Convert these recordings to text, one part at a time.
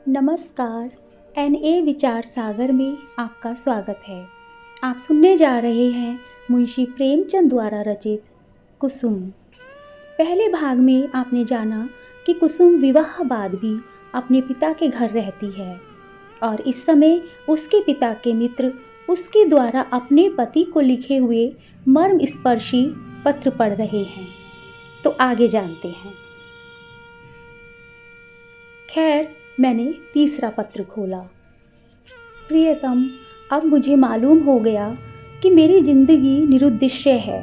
नमस्कार। एनए विचार सागर में आपका स्वागत है। आप सुनने जा रहे हैं मुंशी प्रेमचंद द्वारा रचित कुसुम। पहले भाग में आपने जाना कि कुसुम विवाह बाद भी अपने पिता के घर रहती है और इस समय उसके पिता के मित्र उसके द्वारा अपने पति को लिखे हुए मर्मस्पर्शी पत्र पढ़ रहे हैं। तो आगे जानते हैं। खैर, मैंने तीसरा पत्र खोला। प्रियतम, अब मुझे मालूम हो गया कि मेरी जिंदगी निरुद्देश्य है।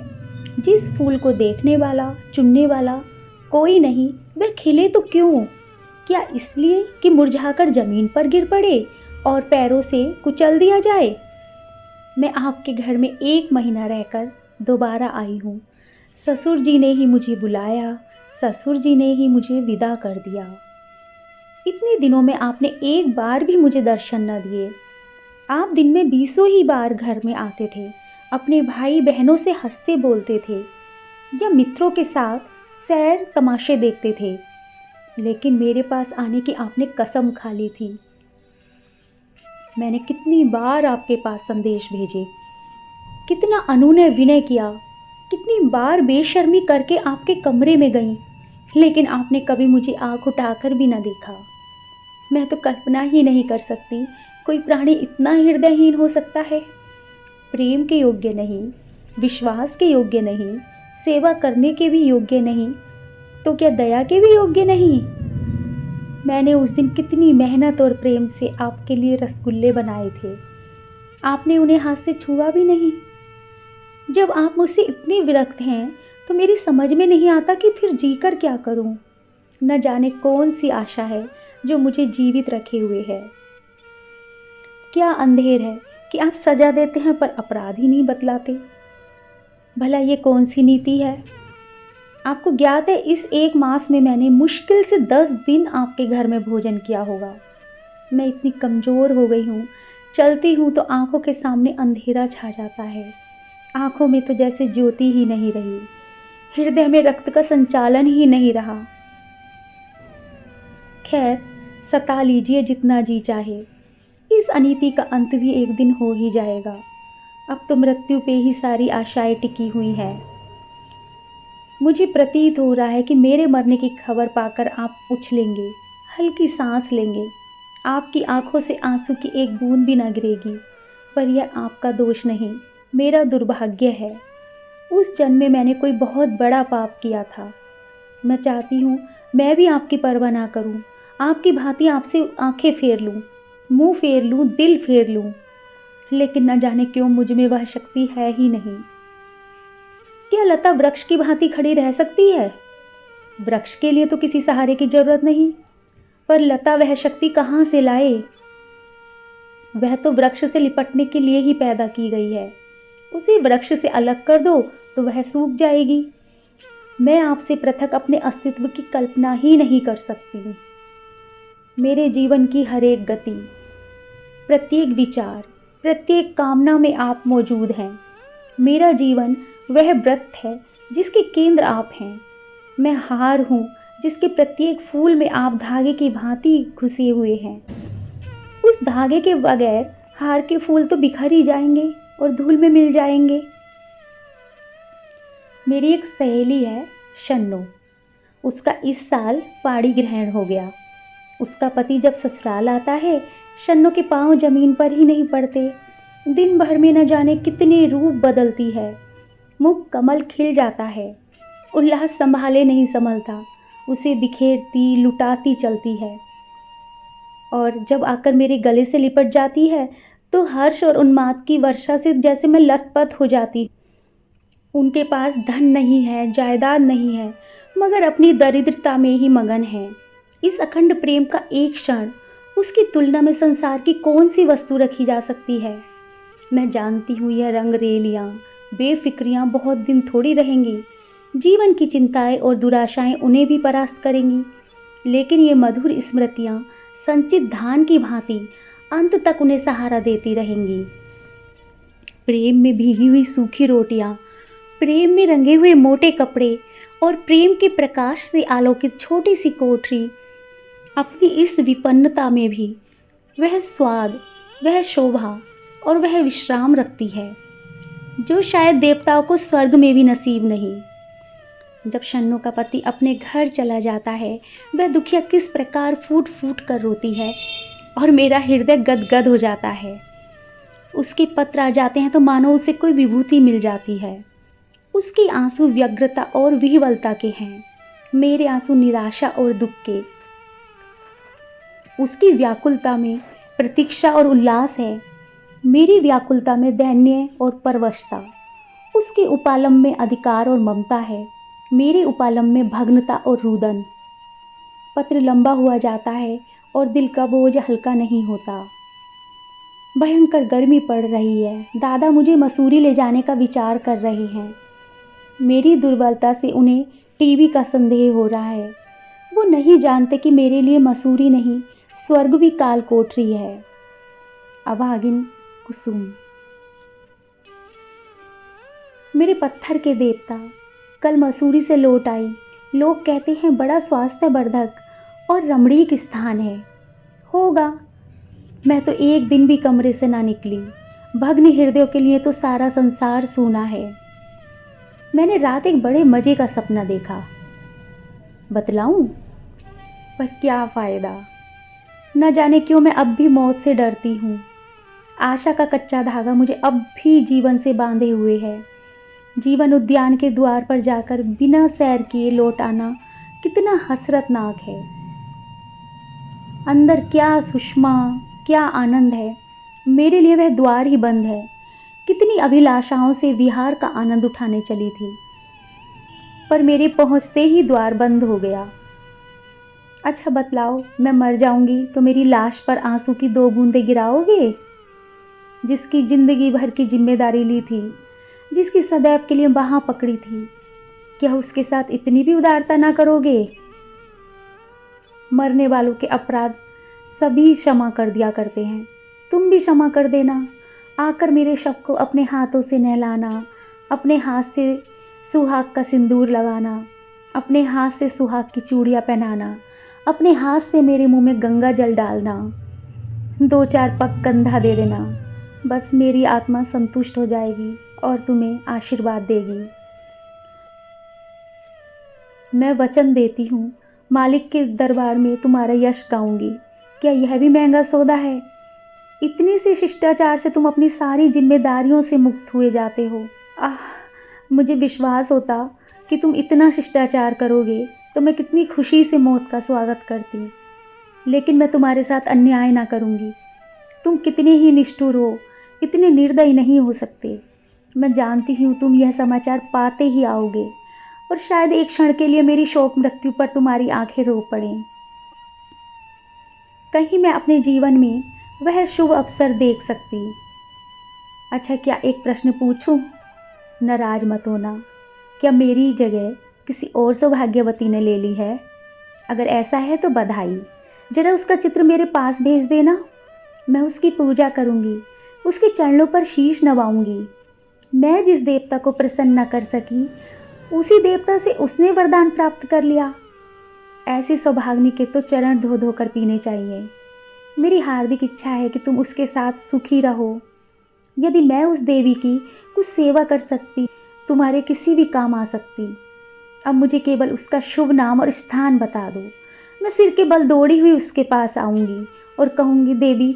जिस फूल को देखने वाला, चुनने वाला कोई नहीं, वह खिले तो क्यों? क्या इसलिए कि मुरझाकर जमीन पर गिर पड़े और पैरों से कुचल दिया जाए? मैं आपके घर में 1 महीना रहकर दोबारा आई हूँ। ससुर जी ने ही मुझे बुलाया, ससुर जी ने ही मुझे विदा कर दिया। इतने दिनों में आपने एक बार भी मुझे दर्शन न दिए। आप दिन में 20 ही बार घर में आते थे, अपने भाई बहनों से हंसते बोलते थे या मित्रों के साथ सैर तमाशे देखते थे, लेकिन मेरे पास आने की आपने कसम खा ली थी। मैंने कितनी बार आपके पास संदेश भेजे, कितना अनुनय विनय किया, कितनी बार बेशर्मी करके आपके कमरे में गई, लेकिन आपने कभी मुझे आंख उठाकर भी न देखा। मैं तो कल्पना ही नहीं कर सकती कोई प्राणी इतना हृदयहीन हो सकता है। प्रेम के योग्य नहीं, विश्वास के योग्य नहीं, सेवा करने के भी योग्य नहीं, तो क्या दया के भी योग्य नहीं? मैंने उस दिन कितनी मेहनत और प्रेम से आपके लिए रसगुल्ले बनाए थे, आपने उन्हें हाथ से छुआ भी नहीं। जब आप मुझसे इतने विरक्त हैं तो मेरी समझ में नहीं आता कि फिर जीकर क्या करूं। न जाने कौन सी आशा है जो मुझे जीवित रखे हुए है। क्या अंधेर है कि आप सजा देते हैं पर अपराध ही नहीं बतलाते। भला ये कौन सी नीति है? आपको ज्ञात है, इस 1 मास में मैंने मुश्किल से 10 दिन आपके घर में भोजन किया होगा। मैं इतनी कमज़ोर हो गई हूँ, चलती हूँ तो आंखों के सामने अंधेरा छा जाता है। आंखों में तो जैसे ज्योति ही नहीं रही, हृदय में रक्त का संचालन ही नहीं रहा। खैर, सता लीजिए जितना जी चाहे, इस अनीति का अंत भी एक दिन हो ही जाएगा। अब तो मृत्यु पे ही सारी आशाएं टिकी हुई हैं। मुझे प्रतीत हो रहा है कि मेरे मरने की खबर पाकर आप उछलेंगे, हल्की सांस लेंगे, आपकी आंखों से आंसू की एक बूंद भी न गिरेगी। पर यह आपका दोष नहीं, मेरा दुर्भाग्य है। उस जन्म में मैंने कोई बहुत बड़ा पाप किया था। मैं चाहती हूँ मैं भी आपकी परवाह ना करूँ, आपकी भांति आपसे आंखें फेर लूँ, मुंह फेर लूँ, दिल फेर लूँ, लेकिन न जाने क्यों मुझ में वह शक्ति है ही नहीं। क्या लता वृक्ष की भांति खड़ी रह सकती है? वृक्ष के लिए तो किसी सहारे की जरूरत नहीं, पर लता वह शक्ति कहाँ से लाए? वह तो वृक्ष से लिपटने के लिए ही पैदा की गई है। उसे वृक्ष से अलग कर दो तो वह सूख जाएगी। मैं आपसे पृथक अपने अस्तित्व की कल्पना ही नहीं कर सकती। मेरे जीवन की हर एक गति, प्रत्येक विचार, प्रत्येक कामना में आप मौजूद हैं। मेरा जीवन वह व्रत है जिसके केंद्र आप हैं। मैं हार हूँ जिसके प्रत्येक फूल में आप धागे की भांति घुसे हुए हैं। उस धागे के बगैर हार के फूल तो बिखर ही जाएंगे और धूल में मिल जाएंगे। मेरी एक सहेली है, शन्नो। उसका इस साल पाणी ग्रहण हो गया। उसका पति जब ससुराल आता है, शन्नो के पांव जमीन पर ही नहीं पड़ते। दिन भर में न जाने कितने रूप बदलती है। मुख कमल खिल जाता है, उल्लास संभाले नहीं संभलता, उसे बिखेरती लुटाती चलती है। और जब आकर मेरे गले से लिपट जाती है तो हर्ष और उन्माद की वर्षा से जैसे मैं लथपथ हो जाती। उनके पास धन नहीं है, जायदाद नहीं है, मगर अपनी दरिद्रता में ही मगन है। इस अखंड प्रेम का एक क्षण, उसकी तुलना में संसार की कौन सी वस्तु रखी जा सकती है? मैं जानती हूँ यह रंगरेलियाँ, बेफिक्रियाँ बहुत दिन थोड़ी रहेंगी। जीवन की चिंताएं और दुराशाएं उन्हें भी परास्त करेंगी, लेकिन ये मधुर स्मृतियाँ संचित धान की भांति अंत तक उन्हें सहारा देती रहेंगी। प्रेम में भीगी हुई सूखी रोटियाँ, प्रेम में रंगे हुए मोटे कपड़े और प्रेम के प्रकाश से आलोकित छोटी सी कोठरी अपनी इस विपन्नता में भी वह स्वाद, वह शोभा और वह विश्राम रखती है जो शायद देवताओं को स्वर्ग में भी नसीब नहीं। जब शन्नु का पति अपने घर चला जाता है, वह दुखिया किस प्रकार फूट फूट कर रोती है और मेरा हृदय गदगद हो जाता है। उसके पत्र आ जाते हैं तो मानो उसे कोई विभूति मिल जाती है। उसके आंसू व्यग्रता और विह्वलता के हैं, मेरे आंसू निराशा और दुख के। उसकी व्याकुलता में प्रतीक्षा और उल्लास है, मेरी व्याकुलता में दैन्य और परवशता। उसके उपालम में अधिकार और ममता है, मेरे उपालम में भग्नता और रुदन। पत्र लंबा हुआ जाता है और दिल का बोझ हल्का नहीं होता। भयंकर गर्मी पड़ रही है। दादा मुझे मसूरी ले जाने का विचार कर रहे हैं। मेरी दुर्बलता से उन्हें टीबी का संदेह हो रहा है। वो नहीं जानते कि मेरे लिए मसूरी नहीं, स्वर्ग भी काल कोठरी है। अभागिन कुसुम। मेरे पत्थर के देवता, कल मसूरी से लौट आई। लोग कहते हैं बड़ा स्वास्थ्यवर्धक और रमणीक स्थान है। होगा, मैं तो एक दिन भी कमरे से ना निकली। भग्न हृदयों के लिए तो सारा संसार सूना है। मैंने रात एक बड़े मज़े का सपना देखा, बतलाऊं? पर क्या फ़ायदा, न जाने क्यों मैं अब भी मौत से डरती हूँ। आशा का कच्चा धागा मुझे अब भी जीवन से बांधे हुए है। जीवन उद्यान के द्वार पर जाकर बिना सैर किए लौट आना कितना हसरतनाक है। अंदर क्या सुषमा, क्या आनंद है। मेरे लिए वह द्वार ही बंद है। कितनी अभिलाषाओं से विहार का आनंद उठाने चली थी, पर मेरे पहुंचते ही द्वार बंद हो गया। अच्छा बतलाओ, मैं मर जाऊंगी तो मेरी लाश पर आंसू की 2 बूंदें गिराओगे? जिसकी जिंदगी भर की जिम्मेदारी ली थी, जिसकी सदैव के लिए बाहाँ पकड़ी थी, क्या उसके साथ इतनी भी उदारता ना करोगे? मरने वालों के अपराध सभी क्षमा कर दिया करते हैं, तुम भी क्षमा कर देना। आकर मेरे शव को अपने हाथों से नहलाना, अपने हाथ से सुहाग का सिंदूर लगाना, अपने हाथ से सुहाग की चूड़ियाँ पहनाना, अपने हाथ से मेरे मुंह में गंगा जल डालना, 2-4 पग कंधा दे देना। बस मेरी आत्मा संतुष्ट हो जाएगी और तुम्हें आशीर्वाद देगी। मैं वचन देती हूँ, मालिक के दरबार में तुम्हारा यश गाऊंगी। क्या यह भी महंगा सौदा है? इतने से शिष्टाचार से तुम अपनी सारी जिम्मेदारियों से मुक्त हुए जाते हो। मुझे विश्वास होता कि तुम इतना शिष्टाचार करोगे तो मैं कितनी खुशी से मौत का स्वागत करती। लेकिन मैं तुम्हारे साथ अन्याय ना करूँगी। तुम कितने ही निष्ठुर हो, इतने निर्दयी नहीं हो सकते। मैं जानती हूँ तुम यह समाचार पाते ही आओगे और शायद एक क्षण के लिए मेरी शोक मृत्यु पर तुम्हारी आंखें रो पड़ें। कहीं मैं अपने जीवन में वह शुभ अवसर देख सकती। अच्छा, क्या एक प्रश्न पूछूं? नाराज मत होना। क्या मेरी जगह किसी और सौभाग्यवती ने ले ली है? अगर ऐसा है तो बधाई। जरा उसका चित्र मेरे पास भेज देना। मैं उसकी पूजा करूंगी, उसके चरणों पर शीश नवाऊंगी। मैं जिस देवता को प्रसन्न न कर सकी, उसी देवता से उसने वरदान प्राप्त कर लिया। ऐसी सौभाग्य के तो चरण धो धो कर पीने चाहिए। मेरी हार्दिक इच्छा है कि तुम उसके साथ सुखी रहो। यदि मैं उस देवी की कुछ सेवा कर सकती, तुम्हारे किसी भी काम आ सकती। अब मुझे केवल उसका शुभ नाम और स्थान बता दो। मैं सिर के बल दौड़ी हुई उसके पास आऊँगी और कहूँगी, देवी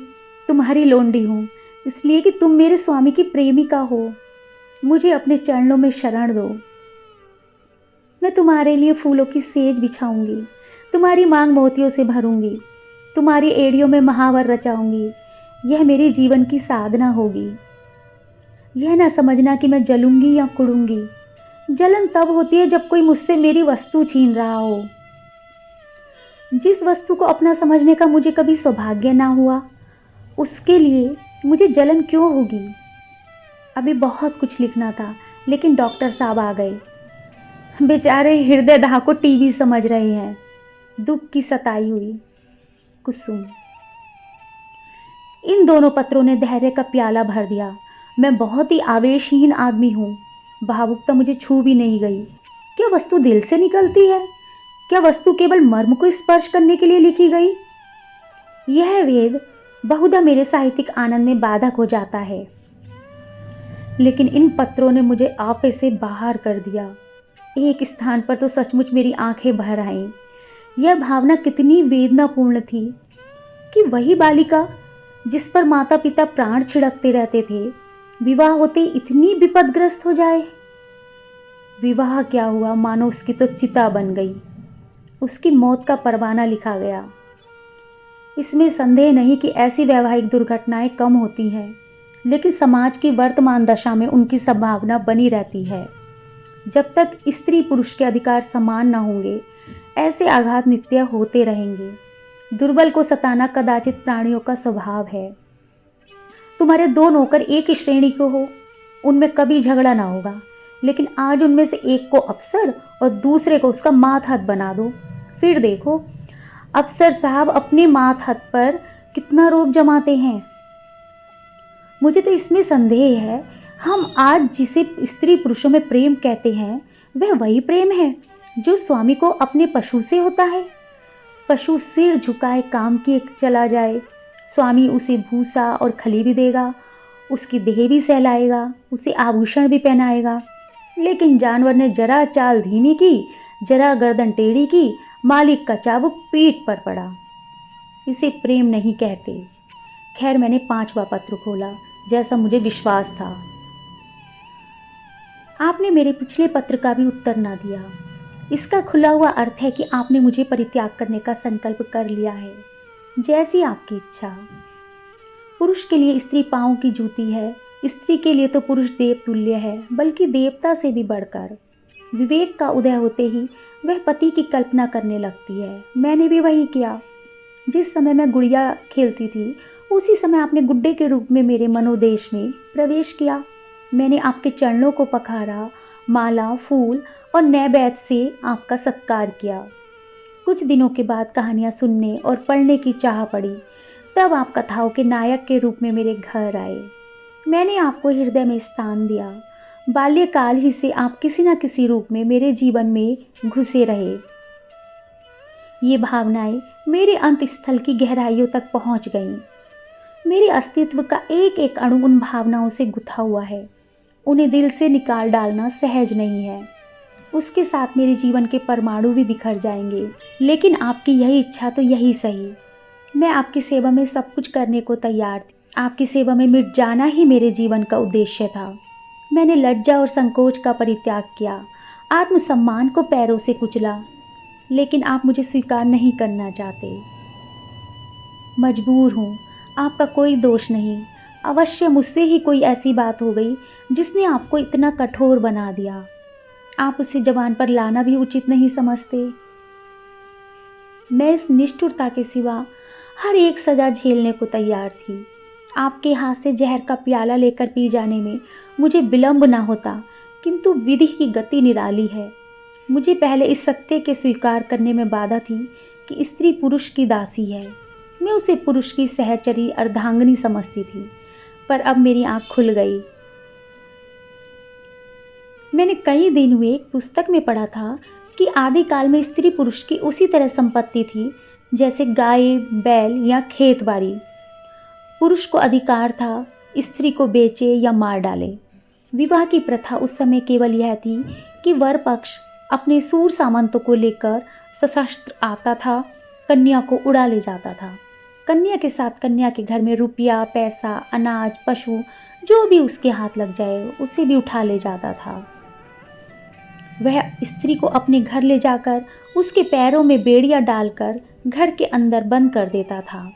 तुम्हारी लोंडी हूँ, इसलिए कि तुम मेरे स्वामी की प्रेमिका हो। मुझे अपने चरणों में शरण दो। मैं तुम्हारे लिए फूलों की सेज बिछाऊंगी, तुम्हारी मांग मोतियों से भरूंगी, तुम्हारी एड़ियों में महावर रचाऊंगी। यह मेरे जीवन की साधना होगी। यह ना समझना कि मैं जलूंगी या कुड़ूंगी। जलन तब होती है जब कोई मुझसे मेरी वस्तु छीन रहा हो। जिस वस्तु को अपना समझने का मुझे कभी सौभाग्य ना हुआ, उसके लिए मुझे जलन क्यों होगी? अभी बहुत कुछ लिखना था, लेकिन डॉक्टर साहब आ गए। बेचारे हृदय दाह को टीबी समझ रहे हैं। दुख की सताई हुई कुसुम। इन दोनों पत्रों ने धैर्य का प्याला भर दिया। मैं बहुत ही आवेशहीन आदमी हूँ। भावुकता मुझे छू भी नहीं गई। क्या वस्तु दिल से निकलती है? क्या वस्तु केवल मर्म को स्पर्श करने के लिए लिखी गई? यह वेद बहुधा मेरे साहित्यिक आनंद में बाधक हो जाता है, लेकिन इन पत्रों ने मुझे आपे से बाहर कर दिया। एक स्थान पर तो सचमुच मेरी आंखें भर आईं। यह भावना कितनी वेदनापूर्ण थी कि वही बालिका जिस पर माता पिता प्राण छिड़कते रहते थे, विवाह होते ही इतनी विपदग्रस्त हो जाए। विवाह क्या हुआ, मानो उसकी तो चिता बन गई। उसकी मौत का परवाना लिखा गया। इसमें संदेह नहीं कि ऐसी वैवाहिक दुर्घटनाएं कम होती हैं, लेकिन समाज की वर्तमान दशा में उनकी संभावना बनी रहती है। जब तक स्त्री पुरुष के अधिकार समान न होंगे, ऐसे आघात नित्य होते रहेंगे। दुर्बल को सताना कदाचित प्राणियों का स्वभाव है। तुम्हारे दो नौकर एक ही श्रेणी को हो, उनमें कभी झगड़ा ना होगा, लेकिन आज उनमें से एक को अफसर और दूसरे को उसका मातहत बना दो। फिर देखो अफसर साहब अपने मातहत पर कितना रोब जमाते हैं। मुझे तो इसमें संदेह है, हम आज जिसे स्त्री पुरुषों में प्रेम कहते हैं, वह वही प्रेम है जो स्वामी को अपने पशु से होता है। पशु सिर झुकाए काम किए चला जाए, स्वामी उसे भूसा और खली भी देगा, उसकी देह भी सहलाएगा, उसे आभूषण भी पहनाएगा। लेकिन जानवर ने जरा चाल धीमी की, जरा गर्दन टेढ़ी की, मालिक का चाबुक पीठ पर पड़ा। इसे प्रेम नहीं कहते। खैर, मैंने 5वां पत्र खोला, जैसा मुझे विश्वास था। आपने मेरे पिछले पत्र का भी उत्तर ना दिया। इसका खुला हुआ अर्थ है कि आपने मुझे परित्याग करने का संकल्प कर लिया है। जैसी आपकी इच्छा। पुरुष के लिए स्त्री पांव की जूती है, स्त्री के लिए तो पुरुष देव तुल्य है, बल्कि देवता से भी बढ़कर। विवेक का उदय होते ही वह पति की कल्पना करने लगती है। मैंने भी वही किया। जिस समय मैं गुड़िया खेलती थी, उसी समय आपने गुड्डे के रूप में मेरे मनोदेश में प्रवेश किया। मैंने आपके चरणों को पखारा, माला, फूल और नैवेद्य से आपका सत्कार किया। कुछ दिनों के बाद कहानियाँ सुनने और पढ़ने की चाह पड़ी। तब आप कथाओं के नायक के रूप में मेरे घर आए। मैंने आपको हृदय में स्थान दिया। बाल्यकाल ही से आप किसी न किसी रूप में मेरे जीवन में घुसे रहे। ये भावनाएं मेरे अंतस्थल की गहराइयों तक पहुंच गईं। मेरे अस्तित्व का एक एक अणु उन भावनाओं से गुथा हुआ है। उन्हें दिल से निकाल डालना सहज नहीं है। उसके साथ मेरे जीवन के परमाणु भी बिखर जाएंगे, लेकिन आपकी यही इच्छा तो यही सही। मैं आपकी सेवा में सब कुछ करने को तैयार थी। आपकी सेवा में मिट जाना ही मेरे जीवन का उद्देश्य था। मैंने लज्जा और संकोच का परित्याग किया, आत्मसम्मान को पैरों से कुचला, लेकिन आप मुझे स्वीकार नहीं करना चाहते। मजबूर हूँ, आपका कोई दोष नहीं। अवश्य मुझसे ही कोई ऐसी बात हो गई जिसने आपको इतना कठोर बना दिया। आप उसे जबान पर लाना भी उचित नहीं समझते। मैं इस निष्ठुरता के सिवा हर एक सज़ा झेलने को तैयार थी। आपके हाथ से जहर का प्याला लेकर पी जाने में मुझे विलंब ना होता, किंतु विधि की गति निराली है। मुझे पहले इस सत्य के स्वीकार करने में बाधा थी कि स्त्री पुरुष की दासी है। मैं उसे पुरुष की सहचरी अर्धांगिनी समझती थी, पर अब मेरी आँख खुल गई। मैंने कई दिन हुए एक पुस्तक में पढ़ा था कि आदिकाल में स्त्री पुरुष की उसी तरह संपत्ति थी जैसे गाय, बैल या खेत बाड़ी। पुरुष को अधिकार था स्त्री को बेचे या मार डाले। विवाह की प्रथा उस समय केवल यह थी कि वर पक्ष अपने सूर सामंतों को लेकर सशस्त्र आता था, कन्या को उड़ा ले जाता था। कन्या के साथ कन्या के घर में रुपया, पैसा, अनाज, पशु, जो भी उसके हाथ लग जाए उसे भी उठा ले जाता था। वह स्त्री को अपने घर ले जाकर उसके पैरों में बेड़ियां डालकर घर के अंदर बंद कर देता था।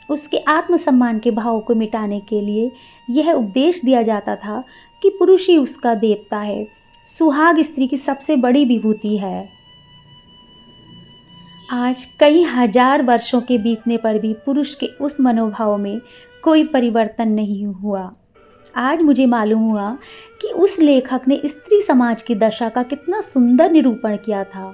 उसके आत्मसम्मान के भाव को मिटाने के लिए यह उपदेश दिया जाता था कि पुरुष ही उसका देवता है, सुहाग स्त्री की सबसे बड़ी विभूति है। आज कई हजार वर्षों के बीतने पर भी पुरुष के उस मनोभाव में कोई परिवर्तन नहीं हुआ। आज मुझे मालूम हुआ कि उस लेखक ने स्त्री समाज की दशा का कितना सुंदर निरूपण किया था।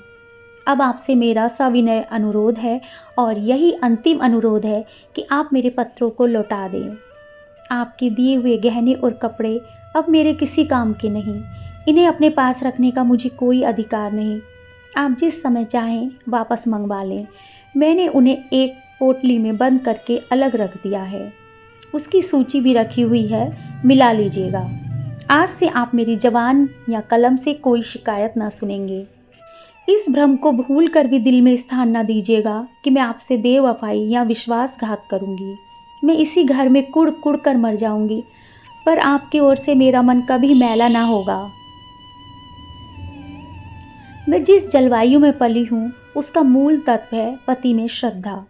अब आपसे मेरा सविनय अनुरोध है, और यही अंतिम अनुरोध है कि आप मेरे पत्रों को लौटा दें। आपके दिए हुए गहने और कपड़े अब मेरे किसी काम के नहीं। इन्हें अपने पास रखने का मुझे कोई अधिकार नहीं। आप जिस समय चाहें वापस मंगवा लें। मैंने उन्हें एक पोटली में बंद करके अलग रख दिया है। उसकी सूची भी रखी हुई है, मिला लीजिएगा। आज से आप मेरी ज़बान या कलम से कोई शिकायत ना सुनेंगे। इस भ्रम को भूल कर भी दिल में स्थान न दीजिएगा कि मैं आपसे बेवफाई या विश्वासघात करूंगी। मैं इसी घर में कुड़ कुड़ कर मर जाऊंगी, पर आपकी ओर से मेरा मन कभी मैला ना होगा। मैं जिस जलवायु में पली हूँ उसका मूल तत्व है पति में श्रद्धा।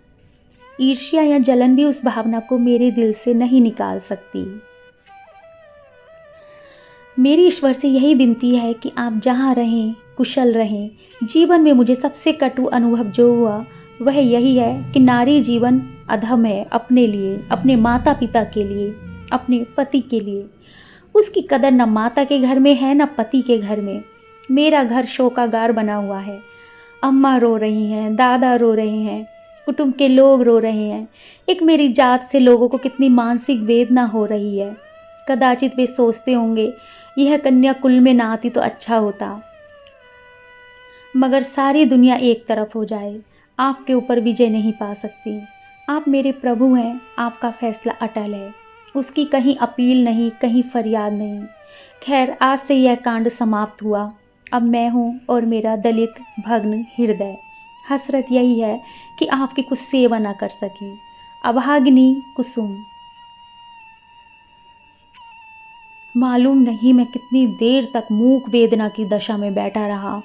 ईर्ष्या या जलन भी उस भावना को मेरे दिल से नहीं निकाल सकती। मेरी ईश्वर से यही विनती है कि आप जहाँ रहें कुशल रहें। जीवन में मुझे सबसे कटु अनुभव जो हुआ वह यही है कि नारी जीवन अधम है अपने लिए, अपने माता पिता के लिए, अपने पति के लिए। उसकी कदर न माता के घर में है न पति के घर में। मेरा घर शोकागार बना हुआ है। अम्मा रो रही हैं, दादा रो रहे हैं, कुटुंब के लोग रो रहे हैं। एक मेरी जात से लोगों को कितनी मानसिक वेदना हो रही है। कदाचित वे सोचते होंगे यह कन्या कुल में ना आती तो अच्छा होता, मगर सारी दुनिया एक तरफ हो जाए, आपके ऊपर विजय नहीं पा सकती। आप मेरे प्रभु हैं, आपका फैसला अटल है। उसकी कहीं अपील नहीं, कहीं फरियाद नहीं। खैर, आज से यह कांड समाप्त हुआ। अब मैं हूँ और मेरा दलित भग्न हृदय। हसरत यही है कि आपकी कुछ सेवा ना कर सकी। अभागिनी कुसुम। मालूम नहीं मैं कितनी देर तक मूक वेदना की दशा में बैठा रहा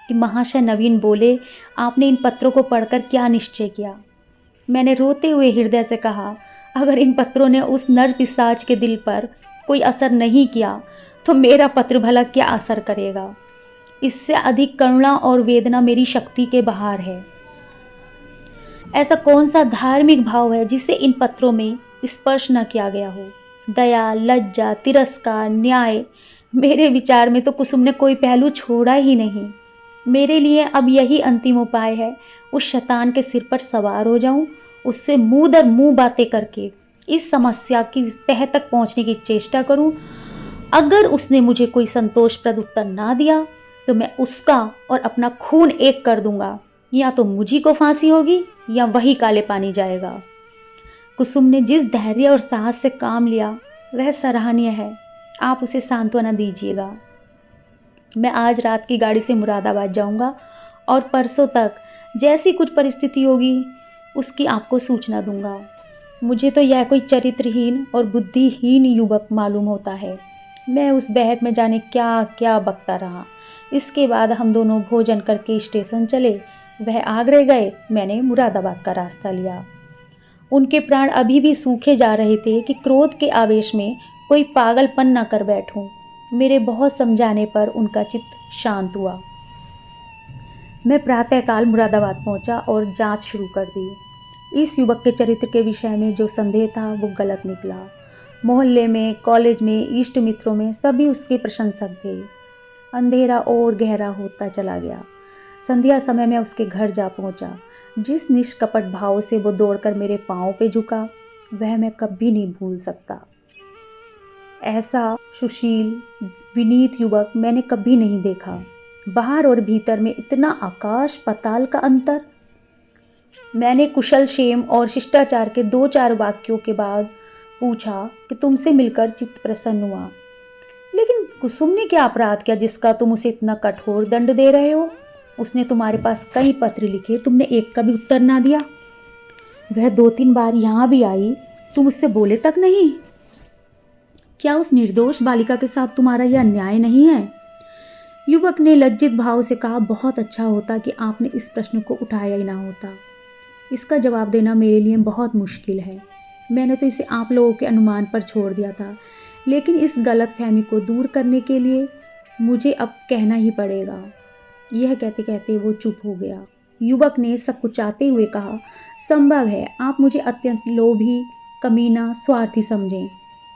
कि महाशय नवीन बोले, आपने इन पत्रों को पढ़कर क्या निश्चय किया? मैंने रोते हुए हृदय से कहा, अगर इन पत्रों ने उस नर पिशाच के दिल पर कोई असर नहीं किया तो मेरा पत्र भला क्या असर करेगा? इससे अधिक करुणा और वेदना मेरी शक्ति के बाहर है। ऐसा कौन सा धार्मिक भाव है जिसे इन पत्रों में स्पर्श न किया गया हो? दया, लज्जा, तिरस्कार, न्याय, मेरे विचार में तो कुसुम ने कोई पहलू छोड़ा ही नहीं। मेरे लिए अब यही अंतिम उपाय है, उस शैतान के सिर पर सवार हो जाऊं, उससे मुंह दर मुंह बातें करके इस समस्या की तह तक पहुंचने की चेष्टा करूं। अगर उसने मुझे कोई संतोषप्रद उत्तर ना दिया तो मैं उसका और अपना खून एक कर दूंगा। या तो मुझी को फांसी होगी या वही काले पानी जाएगा। कुसुम ने जिस धैर्य और साहस से काम लिया वह सराहनीय है। आप उसे सांत्वना दीजिएगा। मैं आज रात की गाड़ी से मुरादाबाद जाऊंगा और परसों तक जैसी कुछ परिस्थिति होगी उसकी आपको सूचना दूंगा। मुझे तो यह कोई चरित्रहीन और बुद्धिहीन युवक मालूम होता है। मैं उस बहक में जाने क्या क्या बकता रहा। इसके बाद हम दोनों भोजन करके स्टेशन चले। वह आगरे गए, मैंने मुरादाबाद का रास्ता लिया। उनके प्राण अभी भी सूखे जा रहे थे कि क्रोध के आवेश में कोई पागलपन न कर बैठूं। मेरे बहुत समझाने पर उनका चित्त शांत हुआ। मैं प्रातःकाल मुरादाबाद पहुंचा और जांच शुरू कर दी। इस युवक के चरित्र के विषय में जो संदेह था वो गलत निकला। मोहल्ले में, कॉलेज में, इष्ट मित्रों में सभी उसके प्रशंसक थे। अंधेरा और गहरा होता चला गया। संध्या समय में उसके घर जा पहुंचा। जिस निष्कपट भाव से वो दौड़कर मेरे पाँव पे झुका वह मैं कभी नहीं भूल सकता। ऐसा सुशील विनीत युवक मैंने कभी नहीं देखा। बाहर और भीतर में इतना आकाश पाताल का अंतर। मैंने कुशल क्षेम और शिष्टाचार के 2-4 वाक्यों के बाद पूछा कि तुमसे मिलकर चित्त प्रसन्न हुआ, लेकिन कुसुम ने क्या अपराध किया जिसका तुम उसे इतना कठोर दंड दे रहे हो? उसने तुम्हारे पास कई पत्र लिखे, तुमने एक का भी उत्तर ना दिया। वह 2-3 बार यहाँ भी आई, तुम उससे बोले तक नहीं। क्या उस निर्दोष बालिका के साथ तुम्हारा यह अन्याय नहीं है? युवक ने लज्जित भाव से कहा, बहुत अच्छा होता कि आपने इस प्रश्न को उठाया ही ना होता। इसका जवाब देना मेरे लिए बहुत मुश्किल है। मैंने तो इसे आप लोगों के अनुमान पर छोड़ दिया था, लेकिन इस गलतफहमी को दूर करने के लिए मुझे अब कहना ही पड़ेगा। यह कहते कहते वो चुप हो गया। युवक ने सकुचाते हुए कहा, संभव है आप मुझे अत्यंत लोभी, कमीना, स्वार्थी समझें,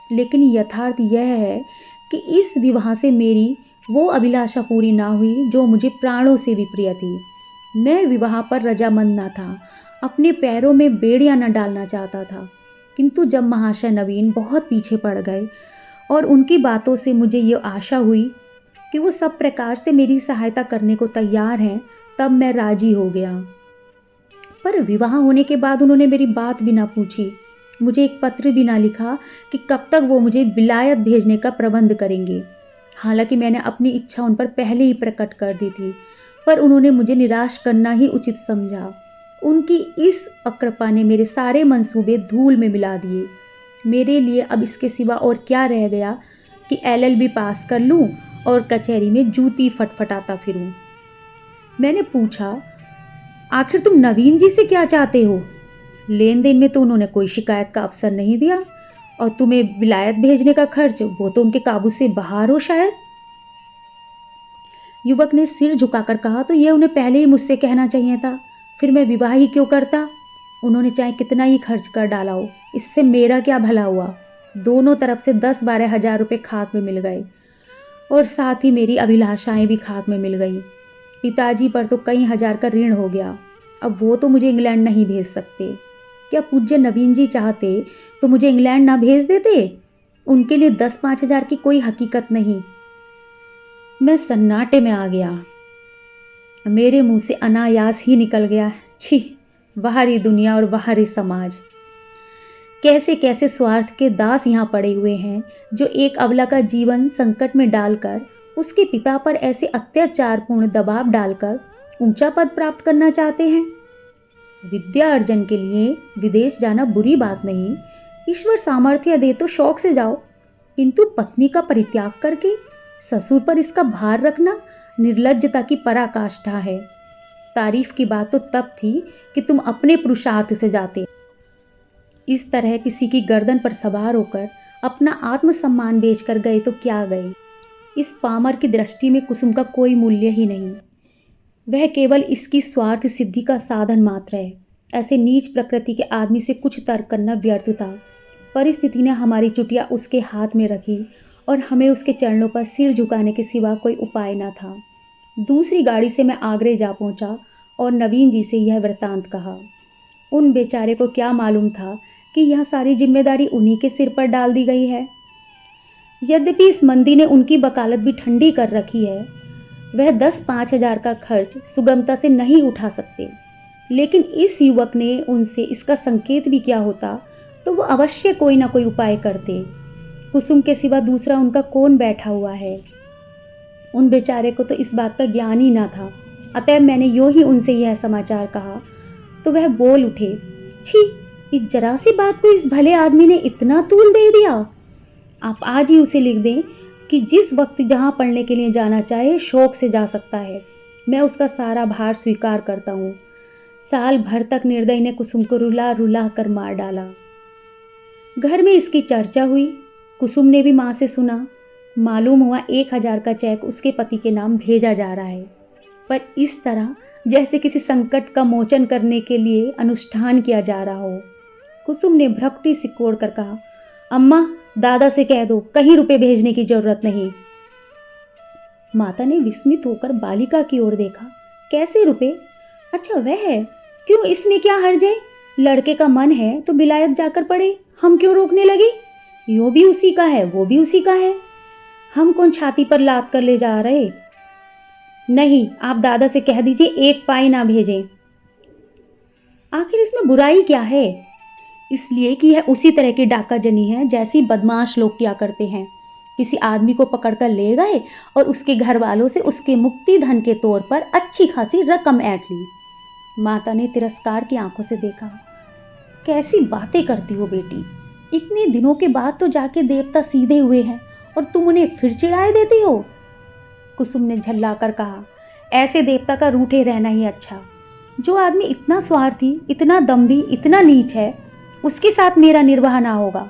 लेकिन यथार्थ यह है कि इस विवाह से मेरी वो अभिलाषा पूरी ना हुई जो मुझे प्राणों से भी प्रिय थी। मैं विवाह पर रजामंद न था, अपने पैरों में बेड़ियां न डालना चाहता था, किंतु जब महाशय नवीन बहुत पीछे पड़ गए और उनकी बातों से मुझे ये आशा हुई कि वो सब प्रकार से मेरी सहायता करने को तैयार हैं, तब मैं राजी हो गया। पर विवाह होने के बाद उन्होंने मेरी बात भी ना पूछी, मुझे एक पत्र भी ना लिखा कि कब तक वो मुझे विलायत भेजने का प्रबंध करेंगे। हालांकि मैंने अपनी इच्छा उन पर पहले ही प्रकट कर दी थी, पर उन्होंने मुझे निराश करना ही उचित समझा। उनकी इस अकृपा ने मेरे सारे मंसूबे धूल में मिला दिए। मेरे लिए अब इसके सिवा और क्या रह गया कि LLB पास कर लूं और कचहरी में जूती फटफटाता फिरूं। मैंने पूछा, आखिर तुम नवीन जी से क्या चाहते हो? लेन देन में तो उन्होंने कोई शिकायत का अवसर नहीं दिया, और तुम्हें विलायत भेजने का खर्च वो तो उनके काबू से बाहर हो शायद। युवक ने सिर झुकाकर कहा, तो यह उन्हें पहले ही मुझसे कहना चाहिए था, फिर मैं विवाह ही क्यों करता। उन्होंने चाहे कितना ही खर्च कर डाला हो, इससे मेरा क्या भला हुआ। दोनों तरफ से 10-12 हज़ार रुपये खाक में मिल गए, और साथ ही मेरी अभिलाषाएं भी खाक में मिल गई। पिताजी पर तो कई हजार का ऋण हो गया, अब वो तो मुझे इंग्लैंड नहीं भेज सकते। क्या पूज्य नवीन जी चाहते तो मुझे इंग्लैंड ना भेज देते? उनके लिए 10-5 हज़ार की कोई हकीकत नहीं। मैं सन्नाटे में आ गया। मेरे मुंह से अनायास ही निकल गया, छी, बाहरी दुनिया और बाहरी समाज। कैसे कैसे स्वार्थ के दास यहाँ पड़े हुए हैं, जो एक अबला का जीवन संकट में डालकर उसके पिता पर ऐसे अत्याचारपूर्ण दबाव डालकर ऊंचा पद प्राप्त करना चाहते हैं। विद्या अर्जन के लिए विदेश जाना बुरी बात नहीं, ईश्वर सामर्थ्य दे तो शौक से जाओ, किंतु पत्नी का परित्याग करके ससुर पर इसका भार रखना निर्लज्जता की पराकाष्ठा है। तारीफ की बात तो तब थी कि तुम अपने पुरुषार्थ से जाते। इस तरह किसी की गर्दन पर सवार होकर अपना आत्मसम्मान बेचकर गए तो क्या गए। इस पामर की दृष्टि में कुसुम का कोई मूल्य ही नहीं, वह केवल इसकी स्वार्थ सिद्धि का साधन मात्र है। ऐसे नीच प्रकृति के आदमी से कुछ तर्क करना व्यर्थ था। परिस्थिति ने हमारी चुटिया उसके हाथ में रखी और हमें उसके चरणों पर सिर झुकाने के सिवा कोई उपाय न था। दूसरी गाड़ी से मैं आगरे जा पहुंचा और नवीन जी से यह वृत्तांत कहा। उन बेचारे को क्या मालूम था कि यह सारी जिम्मेदारी उन्हीं के सिर पर डाल दी गई है। यद्यपि इस मंदी ने उनकी वकालत भी ठंडी कर रखी है, वह 10-5 हज़ार का खर्च सुगमता से नहीं उठा सकते, लेकिन इस युवक ने उनसे इसका संकेत भी किया होता तो वो अवश्य कोई ना कोई उपाय करते। कुसुम के सिवा दूसरा उनका कौन बैठा हुआ है। उन बेचारे को तो इस बात का ज्ञान ही ना था। अतः मैंने यूं ही उनसे यह समाचार कहा तो वह बोल उठे, छी, इस जरा सी बात को इस भले आदमी ने इतना तूल दे दिया। आप आज ही उसे लिख दें कि जिस वक्त जहाँ पढ़ने के लिए जाना चाहे शौक से जा सकता है। मैं उसका सारा भार स्वीकार करता हूँ। साल भर तक निर्दयी ने कुसुम को रुला रुला कर मार डाला। घर में इसकी चर्चा हुई। कुसुम ने भी माँ से सुना। मालूम हुआ 1,000 का चेक उसके पति के नाम भेजा जा रहा है, पर इस तरह जैसे किसी संकट का मोचन करने के लिए अनुष्ठान किया जा रहा हो। कुसुम ने भ्रकुटी सिकोड़ कर कहा, अम्मा, दादा से कह दो कहीं रुपए भेजने की जरूरत नहीं। माता ने विस्मित होकर बालिका की ओर देखा। कैसे रुपए? अच्छा वह है, क्यों, इसमें क्या हर्ज है? लड़के का मन है तो बिलायत जाकर पढ़े, हम क्यों रोकने लगे? यो भी उसी का है, वो भी उसी का है, हम कौन छाती पर लाद कर ले जा रहे। नहीं, आप दादा से कह दीजिए 1 पाई ना भेजें। आखिर इसमें बुराई क्या है? इसलिए कि यह उसी तरह की डाकाजनी है जैसी बदमाश लोग किया करते हैं। किसी आदमी को पकड़कर ले गए और उसके घर वालों से उसके मुक्ति धन के तौर पर अच्छी खासी रकम ऐंठ ली। माता ने तिरस्कार की आंखों से देखा। कैसी बातें करती हो बेटी, इतने दिनों के बाद तो जाके देवता सीधे हुए हैं और तुम उन्हें फिर चिढ़ाए देती हो। कुसुम ने झल्लाकर कहा, ऐसे देवता का रूठे रहना ही अच्छा। जो आदमी इतना स्वार्थी, इतना दम्भी, इतना नीच है, उसके साथ मेरा निर्वाह ना होगा।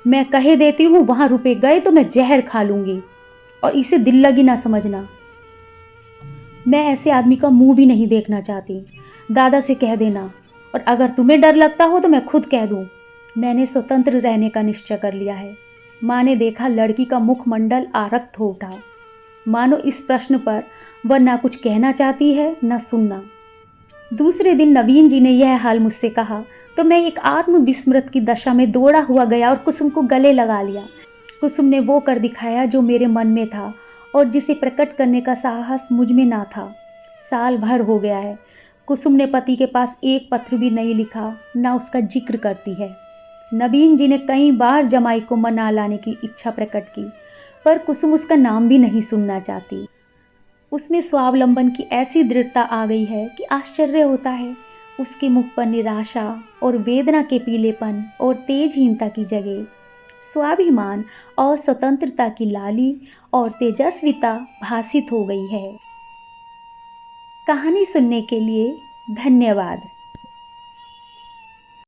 मैं कहे देती हूँ, वहां रुपए गए तो मैं जहर खा लूंगी, और इसे दिल लगी ना समझना। मैं ऐसे आदमी का मुंह भी नहीं देखना चाहती। दादा से कह देना, और अगर तुम्हें डर लगता हो तो मैं खुद कह दूं। मैंने स्वतंत्र रहने का निश्चय कर लिया है। माँ ने देखा लड़की का मुखमंडल आरक्त हो उठा, मानो इस प्रश्न पर वह ना कुछ कहना चाहती है न सुनना। दूसरे दिन नवीन जी ने यह हाल मुझसे कहा तो मैं एक आत्मविस्मृत की दशा में दौड़ा हुआ गया और कुसुम को गले लगा लिया। कुसुम ने वो कर दिखाया जो मेरे मन में था और जिसे प्रकट करने का साहस मुझ में ना था। साल भर हो गया है। कुसुम ने पति के पास एक पत्र भी नहीं लिखा, ना उसका जिक्र करती है। नवीन जी ने कई बार जमाई को मना लाने की इच्छा प्रकट की, पर कुसुम उसका नाम भी नहीं सुनना चाहती। उसमें स्वावलंबन की ऐसी दृढ़ता आ गई है कि आश्चर्य होता है। उसके मुख पर निराशा और वेदना के पीलेपन और तेजहीनता की जगह स्वाभिमान और स्वतंत्रता की लाली और तेजस्विता भासित हो गई है। कहानी सुनने के लिए धन्यवाद।